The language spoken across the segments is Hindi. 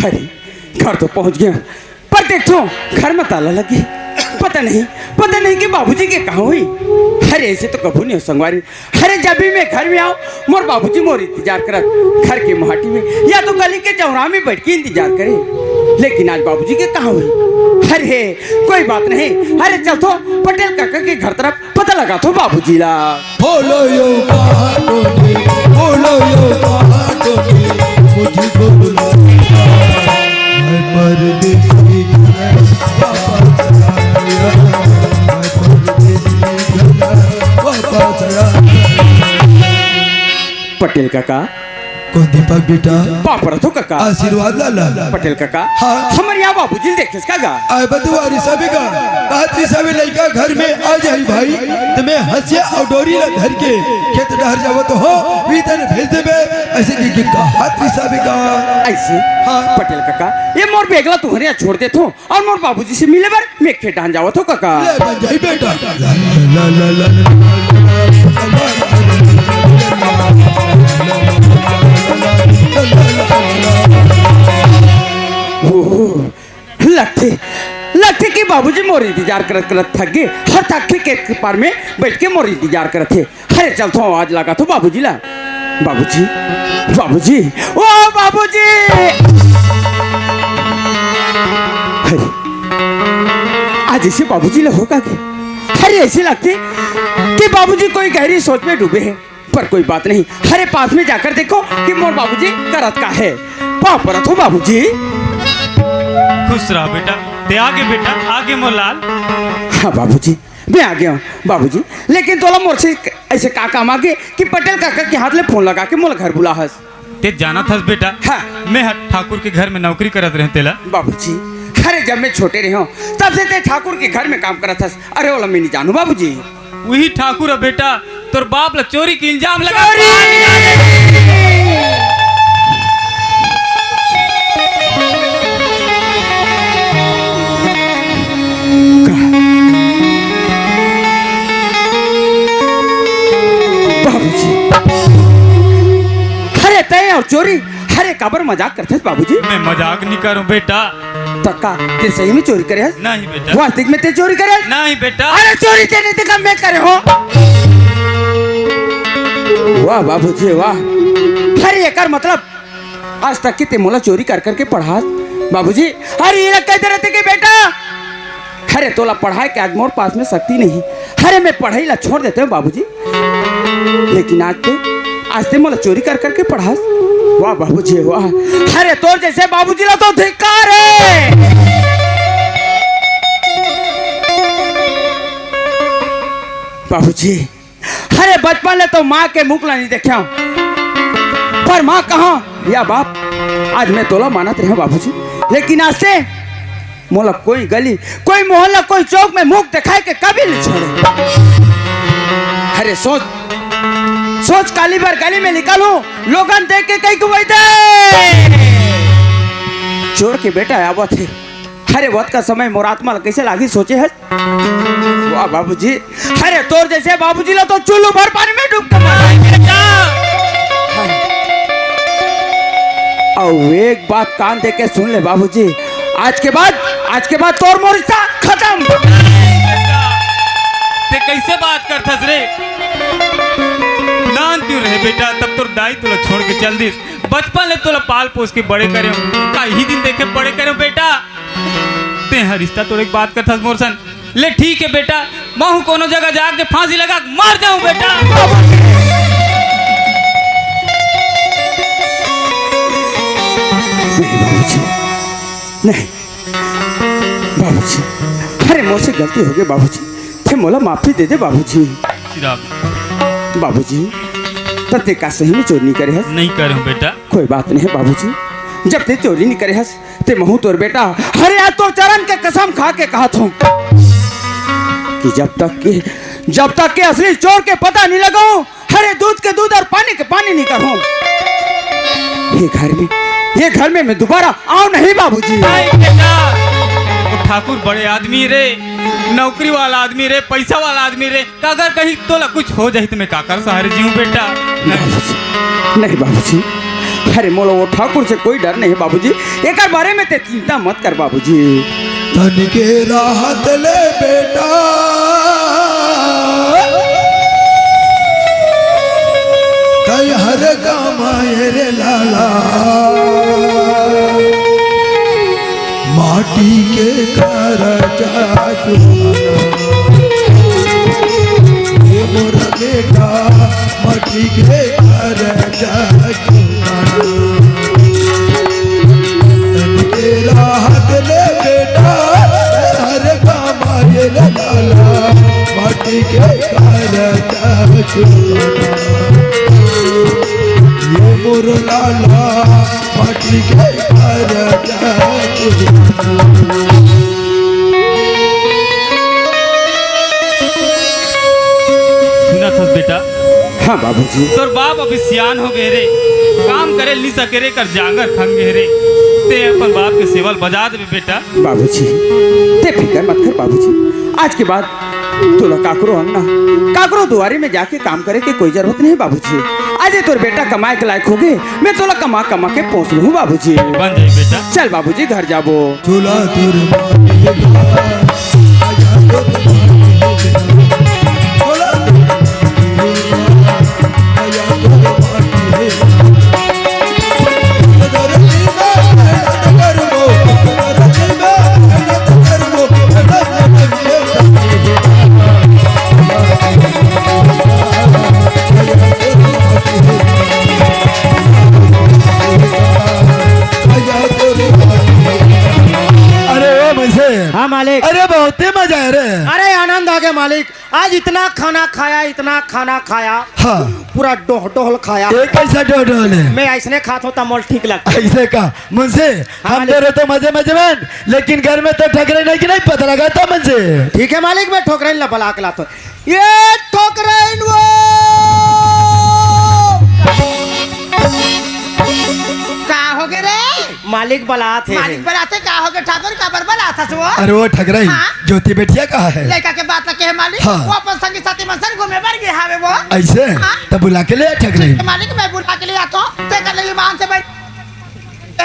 अरे घर तो पहुंच गया, पर देखो घर में ताला लगी। पता नहीं कि बाबूजी के कहाँ हुई। अरे ऐसे तो कभी नहीं हो संगवारी। अरे जब भी मैं घर में आऊँ मोर बाबूजी मोर इंतजार करत घर के मोहाटी में या तो गली के चौराहे में बैठ के इंतजार करे, लेकिन आज बाबूजी के कहाँ हुई। अरे कोई बात नहीं, अरे चल तो पटेल काका के घर तरफ पता लगा तो बाबूजी ला। बोलो यो कहानी, बोलो यो कहानी, मुझको बुला मैं परदेसी घर वापस आया, मैं परदेसी घर वापस आया। पटेल काका कौन दीपक बेटा पापड़ तो काका आशीर्वाद लाला। पटेल काका हाँ। हमारे यहाँ बाबूजी देखे का गा आए बदुआरी सभी का काती सभी लड़का घर में आ जाई भाई, तुम्हें हंसिया और डोरी ला धर के खेत डहर जावो तो हो भीतर भेज देबे ऐसे की हाथ सभी का ऐसे। हाँ। पटेल काका ये मोर बेगला तुम्हारे यहाँ छोड़ दे तो और मोर बाबूजी से मिले बार मैं खेत डान जावो तो काका। ले बन जाई बेटा ला ला ला ला लगते कि बाबूजी मोर इंतजार करत करत थक गए। हर थक के पार में बैठ के मोर इंतजार करत थे। अरे चल तो आवाज लगा तो बाबूजी ला। बाबूजी बाबूजी ओ बाबूजी। अरे आज ऐसे बाबूजी ला होगा क्या। अरे ऐसे लगते कि बाबूजी कोई गहरी सोच में डूबे हैं, पर कोई बात नहीं। अरे पास में जाकर देखो कि मोर बाबूजी करत का है। पापड़ तो बाबूजी खुश रहो बेटा, ते आगे बेटा आगे मोलाल। हाँ बाबूजी मैं आ गया हूँ बाबूजी, लेकिन तोला मोर से ऐसे का काम आगे कि पटेल काका के हाथ ले फोन लगा के मोला घर बुला हस। ते जाना था बेटा। हाँ। मैं ठाकुर के घर में नौकरी करत रहे तेला। बाबूजी अरे जब मैं छोटे रहे हूँ तब से ते ठाकुर के घर में काम करत हस। अरे वाला मैं नहीं जानू बाबूजी। वही ठाकुर है बेटा, तोर बाप ला चोरी के इल्जाम लगा। और चोरी। अरे काबर मजाक करते बाबूजी। मैं मजाक नहीं करूं बेटा। तक्का ते सही में चोरी करे हस? नहीं बेटा। वास्तविक में ते चोरी करे? नहीं बेटा। अरे चोरी ते नहीं देखा मैं करे हो। वाह बाबूजी वाह। अरे एकर मतलब आज तक की ते मोला चोरी कर करके पढ़ा बाबूजी। अरे ये कहते रहते कि बेटा अरे तोला पढ़ाई के आज मोर पास में शक्ति नहीं। अरे मैं पढ़ाई ला छोड़ देते हूँ बाबूजी, लेकिन आज ते मोला चोरी कर करके पढ़ा। वाह बाबूजी वाह। अरे तोर जैसे बाबूजी ला तो धिक्कार है। बाबूजी अरे बचपन ले तो माँ के मुख ला नहीं देखा, पर माँ कहाँ या बाप। आज मैं तोला मानत रहा बाबूजी, लेकिन आज से मोला कोई गली कोई मोहल्ला कोई चौक में मुख दिखाए के कभी नहीं छोड़े। अरे सोच काली बार गली में निकलूं लोगन देख के कहीं कुछ चोर के बेटा आवा थे। अरे वक्त का समय मोरात्मा कैसे लागी सोचे है। वाह बाबूजी। अरे तोर जैसे बाबूजी ला तो चुल्लू भर पानी में डूब के और एक बात कान दे के सुन ले बाबूजी, आज के बाद तोर मोर रिश्ता खत्म। ते कैसे बात करथस रे। नान क्यों रहे बेटा, तब तोर दाई तोला छोड़ के चल दी। बचपन ले तोला पाल पोस के बड़े करे का ही दिन देखे बड़े करे बेटा। ते हर रिश्ता तोड़ एक बात करथस मोर सन। ले ठीक है बेटा, मैं कोनो जगह जाके फांसी लगा मार जाऊं बेटा। नहीं बाबूजी, अरे मुझसे गलती हो गई बाबूजी, थे मोला माफी दे दे बाबूजी। बाबूजी तब ते का सही में चोरी नहीं करे हस? नहीं करूं बेटा। कोई बात नहीं है बाबूजी, जब ते चोरी नहीं करे हस ते महू तोर बेटा अरे आज तो चरण के कसम खा के कहा था कि जब तक के असली चोर के पता नहीं लगाऊं, अरे दूध के दूध और पानी के पानी नहीं करूं। ये घर में मैं दोबारा आऊं नहीं बाबूजी। ठाकुर बड़े आदमी रे, नौकरी वाला आदमी रे, पैसा वाला आदमी रे, अगर कहीं तोला कुछ हो जाए तो मैं काकर सहारे जीऊं बेटा। नहीं बाबूजी, अरे मोला वो ठाकुर से कोई डर नहीं है बाबूजी, एक बारे में ते चिंता मत कर बाबूजी। तन के राहत ले बेटा, कई हर कमाए रे लाला, माटी के घर जा चुकाना, ये मोरा बेटा माटी के घर जा चुकाना। तन के राहत ले बेटा, हर कमाए रे लाला, माटी के घर जा चुकाना, ये मोर लाला माटी के घर जा चुकाना। सुना था बेटा, हाँ बाबूजी। तोर बाप अभी सियान हो गए रे, काम करे ली सके रे, कर जांगर खन गए रे, ते अपन बाप के सेवल बजा दे बेटा। बाबूजी ते फिकर मत कर बाबूजी, आज के बाद तोला काकरो अंगना काकरो दुआरी में जाके काम करे के कोई जरूरत नहीं बाबूजी। आज तोर बेटा कमाए के लायक हो गए, मैं तोला कमा कमा के पहुँच लूँ बाबूजी। बन जाए बेटा, चल बाबूजी घर जाबो। चूल्हा तुर माटिएगा, आजा तुर माटिएगा, चूल्हा तुर माटिएगा, आजा तुर माटिएगा। धरती में मेहनत करबो, धरती में मेहनत करबो, मेहनत हाँ मालिक। अरे बहुत ही मजा है रे। अरे आनंद आ गया मालिक, आज इतना खाना खाया, इतना खाना खाया, हाँ पूरा डोह डोहल खाया। ये कैसा डोडोल है? मैं ऐसने खाता होता मोल ठीक लगता। ऐसे का मुझसे हाँ, हम तेरे तो मजे मजे में, लेकिन घर में तो ठकरे नहीं कि नहीं पता लगा था मुझसे। ठीक है मालिक, मैं ठोकरेन ला बला के लाता हूँ। ये ठोकरेन वो का हो गए रे? मालिक बलात है। मालिक बनाते का हो गए ठाकुर का बरबला था वो? अरे वो ठकराई हाँ? ज्योति बेटिया कहा है? लड़का के बात लगे है मालिक। हाँ। वो अपन संगी साथी मनसन घूमे बर गए हावे वो। ऐसे हाँ? तब बुला के ले ठकराई। मालिक मैं बुला के लिए आता हूँ, ते कर ले ईमान से बैठ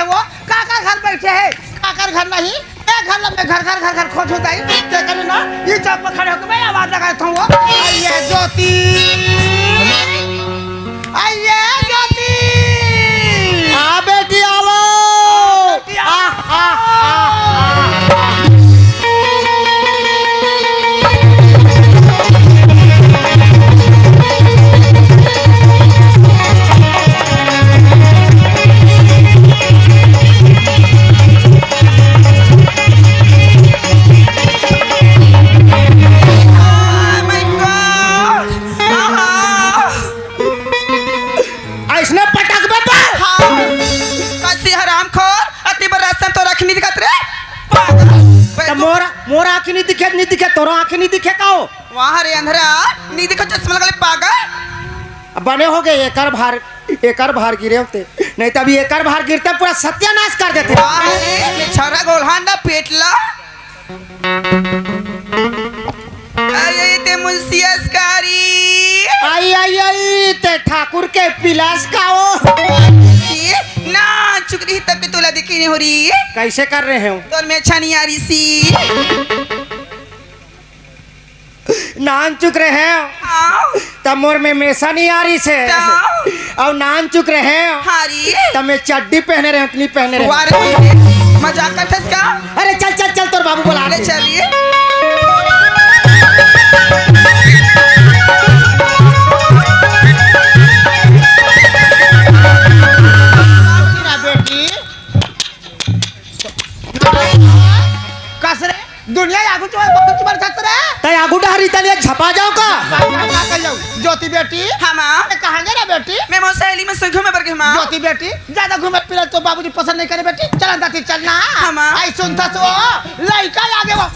वो काका घर बैठे है, काकर घर नहीं, एक घर में घर खोज होता है, ते कर ना ये चौक पर खड़े होकर मैं आवाज लगाता हूँ। आइए ज्योति, आइए ज्योति, आ बेटी आओ। ऐसने पटक बेटा। तो मोरा आँखें नहीं दिखे तोरो आँखें नहीं दिखे का हो? वहाँ रे अंधरा नहीं देखो चश्मा लगा ले पागल। बने हो गए एकर भार गिरे होते, नहीं तभी एकर भार गिरते पूरा सत्यानाश कर देते। छरा गोलहांडा पेटला आये ते मुंसियासकारी आई ते ठाकुर के पिलास का हो। ना चुक रही तब के तोला दिखी नहीं हो रही। कैसे कर रहे हो? तो मैं अच्छा नहीं आ रही सी। नान चुक रहे हो तब मोर में मेसा नहीं आ रही से, और नान चुक रहे हो हारी तब मैं चड्डी पहने रहे उतनी पहने रहे। वारे मजाक करता इसका। अरे चल चल चल तोर बाबू बुला अरे चलिए कसरे दुनिया आगू बहुत बरसात रे तय आगू डहरी तले झपा जाओ का। ज्योति बेटी हाँ माँ कहाँ गए बेटी? मैं मोर सहेली में सुखों में बरगे माँ। ज्योति बेटी ज्यादा घूमे फिरे तो बाबूजी पसंद नहीं करे बेटी। चल दाती चलना हाँ माँ। आई सुनता सो लड़का आगे वो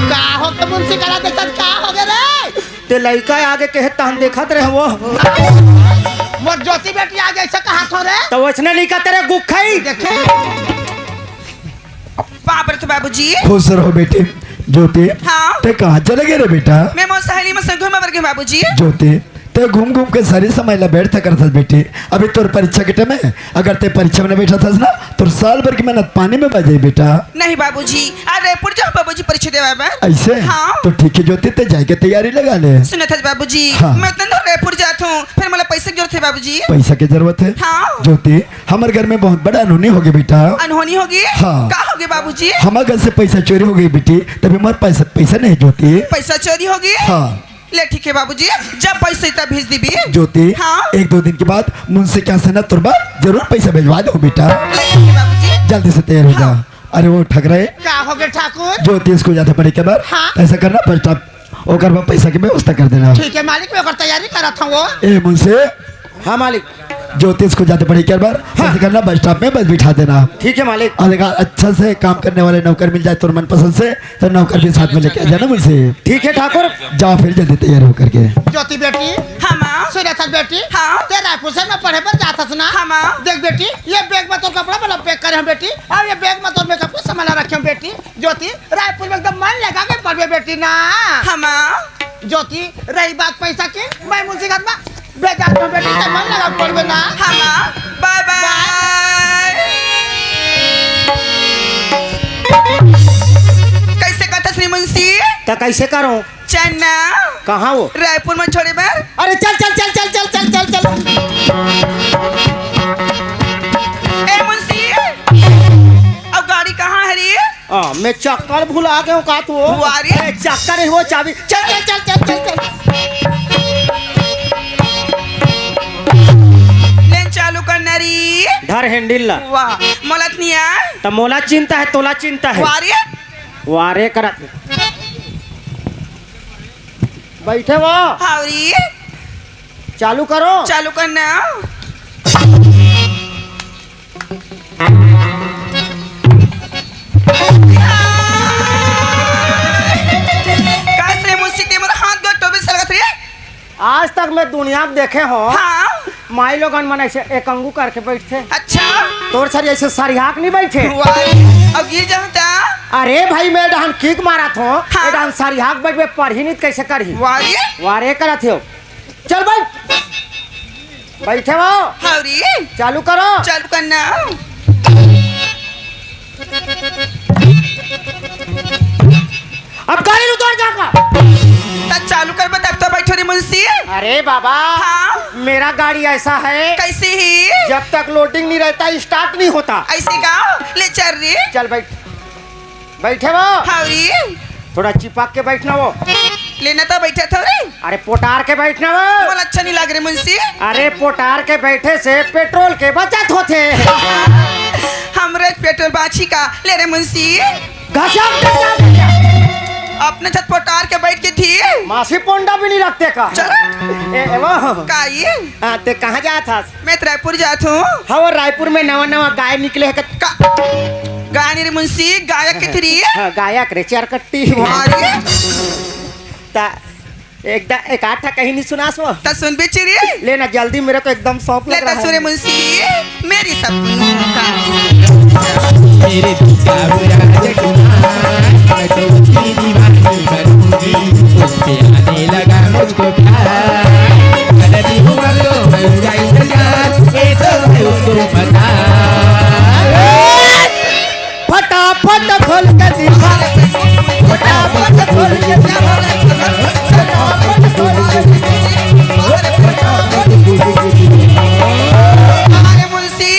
का हो के मुंशी करा देखता का हो गए रे? ते लड़का आगे के तहन देखत रहे वो मोर ज्योति बेटी आगे ऐसा कहा थो रे? तो वैसने लिखा तेरे गुखई देखे बाप रे तो बाबूजी खुश रहो बेटी। ज्योति हाँ ते कहाँ चले गए रे बेटा? मैं मोर सहेली में संग में बरगे बाबूजी। ज्योति ते घूम घूम के सारी समय ला बैठ कर था बेटी। अभी तोर परीक्षा के टाइम है, अगर ते परीक्षा में बैठा था ना तो साल भर की मेहनत पानी में बजाई बेटा। नहीं बाबूजी, आज रायपुर जाओ बाबूजी परीक्षा देवा में। ऐसे हाँ। तो ठीक है ज्योति, ते जाके तैयारी लगा ले। सुनो था बाबूजी, हाँ। मैं उतना दूर रायपुर जाता हूँ, फिर मला पैसे की जरूरत है बाबूजी। पैसा की जरूरत है? हाँ। ज्योति हमारे घर में बहुत बड़ा अनहोनी हो गई बेटा। अनहोनी होगी? हाँ। क्या होगी बाबूजी? हमारे घर से पैसा चोरी हो गई बेटी, तभी हमारे पास पैसा नहीं ज्योति। पैसा चोरी होगी? हाँ। ले ठीक है बाबूजी, जब पैसे तब भेज दी भी। ज्योति हाँ। 1-2 दिन के बाद मुझसे क्या से ना तुरबा जरूर पैसा भेजवा दो बेटा। ले ठीक है बाबूजी। जल्दी से तैयार हो जा। अरे वो ठग रहे क्या हो गया ठाकुर? ज्योति स्कूल जाते पड़े के बाद हाँ। ऐसा करना फर्स्ट आप ओकर में पैसा की व्यवस्था कर देना। ठीक है मालिक, मैं ओकर तैयारी कर रहा था वो। ए मुझसे हाँ मालिक। ज्योतिष को जाते पड़े एक बार ऐसे करना, बस स्टॉप में बस बिठा देना। ठीक है मालिक। और देखा अच्छा से काम करने वाले नौकर मिल जाए तो मन पसंद से, तो नौकर भी साथ में लेके आ जाना मुझसे। ठीक है ठाकुर। जाओ फिर जल्दी तैयार होकर के। ज्योति बेटी। हाँ माँ। सुना था बेटी। हाँ। ते रायपुर से मैं पढ़े पर जाता था ना। हाँ माँ। देख बेटी, ये बैग में तो कपड़ा मतलब पैक करे हम बेटी, और ये बैग में तो मेकअप का सामान रखे हम बेटी। ज्योति रायपुर में एकदम मन लगा के पढ़े बेटी ना। हाँ माँ। ज्योति रही बात पैसा की, मैं मुझसे घर में भेजा तो बेटी तो मन लगा पढ़वे ना। हाँ माँ। Bye bye. कैसे कहता श्री मुंशी? तो कैसे करो? चन्ना कहाँ वो? रायपुर में छोड़े बार। अरे चल चल चल चल चल चल चल चल। ए मुंशी, अब गाड़ी कहाँ है रे? मैं चक्कर भुला गया हूँ का तू? वारी? अरे चक्कर है वो चाबी। चल चल चल चल चल चल। लेन चालू करना री। धर हैंडल ला। वाह मोलत नहीं है। तो मोला चिंता है, तोला चिंता है। वारी? वारे करा बैठे वो। हावरी? चालू करो। चालू करना। कैसे मुंशी ते मेरा हाथ दो टोबे सलगत रे? आज तक मैं दुनिया में देखे हो हाँ। माई लोगन मन ऐसे एक अंगू करके बैठते, अच्छा। तोर सर ऐसे सरियाक नहीं बैठे। वारी? अब गिर जाता। अरे भाई मैं डहन किक मारा थो, हाँ। डहन सरियाक बैठ में पढ़ी नहीं कैसे करही। वारी? वारे करा थे। चल बैठ। बैठे वो। हावरी? चालू करो। चालू करना। अब गाड़ी उतार जाकर। तब चालू कर बता, अब तो बैठो रे मुंशी। अरे बाबा हाँ। मेरा गाड़ी ऐसा है कैसे ही? जब तक लोडिंग नहीं रहता स्टार्ट नहीं होता। ऐसे का? ले चल रे। चल बैठ। बैठे वो। हावरी? थोड़ा चिपक के बैठना वो। लेना तो बैठा था रे। अरे पोटार के बैठना वो। बोला अच्छा नहीं लग रहे मुंशी। अरे पोटार के बैठे से पेट्रोल के बचत होते। हमरे पेट्रोल बाछी का ले रे मुंशी। अपने छत पोटार के बैठ के थी। मासी पोंडा भी नहीं रखते का। चल ए वो का ये? ते कहाँ जा था? मैं रायपुर जाता हूँ। हाँ वो रायपुर में नवा नवा गाय निकले है का गाय नहीं रे मुंशी, गायक की थी। हाँ, गायक रे चरकट्टी। अरे ता एकदम एक आठा कहीं नहीं सुना सो। तो सुन बेची रे। लेना जल्दी, मेरे को एकदम सौंप ले लग रहा तो सुरे है। मुंशी मेरी सपनों का। मेरे दिल का बुरा जगुमान, मैं तो उसकी दीवानी बनूंगी, उस पे आने लगा मुझको प्यार। गलती हुआ तो मैं उसका इंतजार, ये तो मैं उसको बता। फटाफट खोल के दिखा। फटाफट खोल के दिखा। हमारे मुंशी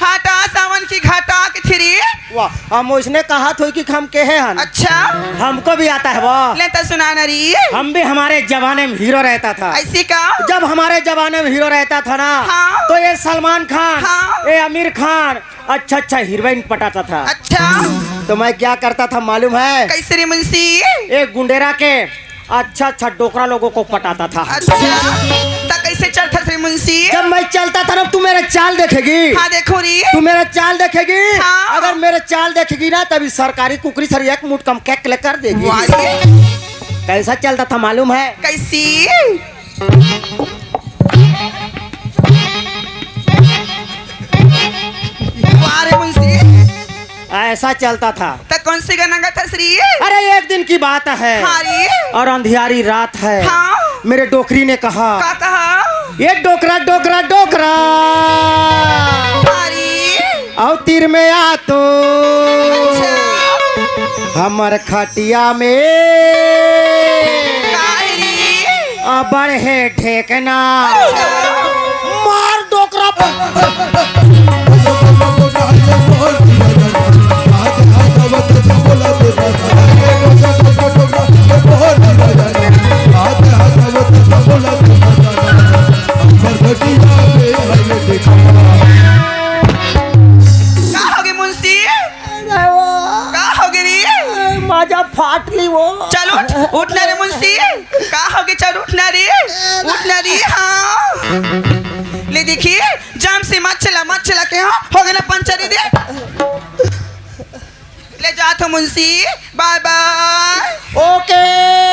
हटा सावन की घाटा की थी। वाह हम उसने कहा था कि हम के हैं हन। अच्छा हमको भी आता है वो। ले तो सुना ना री। हम भी हमारे जमाने में हीरो रहता था। ऐसी का? जब हमारे जमाने में हीरो रहता था ना, हाँ। तो ये सलमान खान, हाँ। ये आमिर खान अच्छा अच्छा हीरोइन पटाता था। अच्छा तो मैं क्या करता था मालूम है? कैसे रे मुंशी? एक गुंडेरा के अच्छा अच्छा डोकरा लोगों को पटाता था। अच्छा तो कैसे चलता थे मुंशी? जब मैं चलता था ना, तू मेरा चाल देखेगी। हाँ देखो री। तू मेरा चाल देखेगी। हाँ। अगर मेरे चाल देखेगी ना, तभी सरकारी कुकरी सर एक मुठ कम केक लेकर देगी। वारी? कैसा चलता था मालूम है? कैसी? वारे मुंशी ऐसा चलता था। तो कौन सी गाना गा था श्री? अरे एक दिन की बात है हाँ री। और अंधियारी रात है। हाँ मेरे डोकरी ने कहा का कहा ये डोकरा डोकरा डोकरा अरे और तीर में आ तो अच्छा हमर खटिया में काहरी अबर है ठेकना मार डोकरा का होगे मुंशी का होगे रे माजा फाट ली वो चलो उठना रे मुंशी का होगे चल उठना रे हाँ ले देखिए जाम से मत चला के हाँ हो गया ना पंचर दे ले जा तो Munshi bye bye okay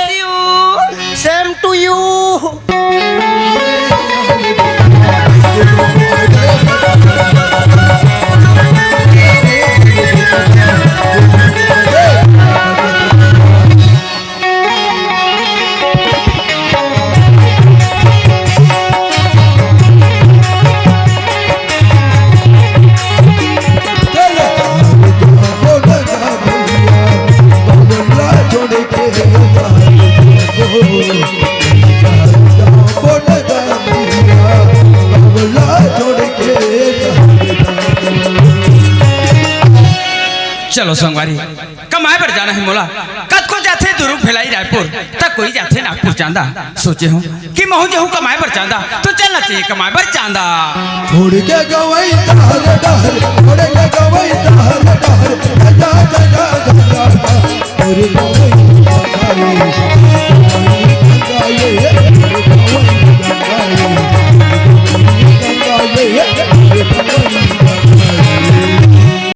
see you same to you चलो संगवारी कमाए पर जाना है मोला कद को जाते दुरु फैलाई रायपुर तक कोई जाते नागपुर चांदा सोचे हूँ कि महू जो हूँ कमाए पर चांदा तो चलना चाहिए कमाए पर चांदा छोड़ के गवई तार डहर छोड़ के गवई तार डहर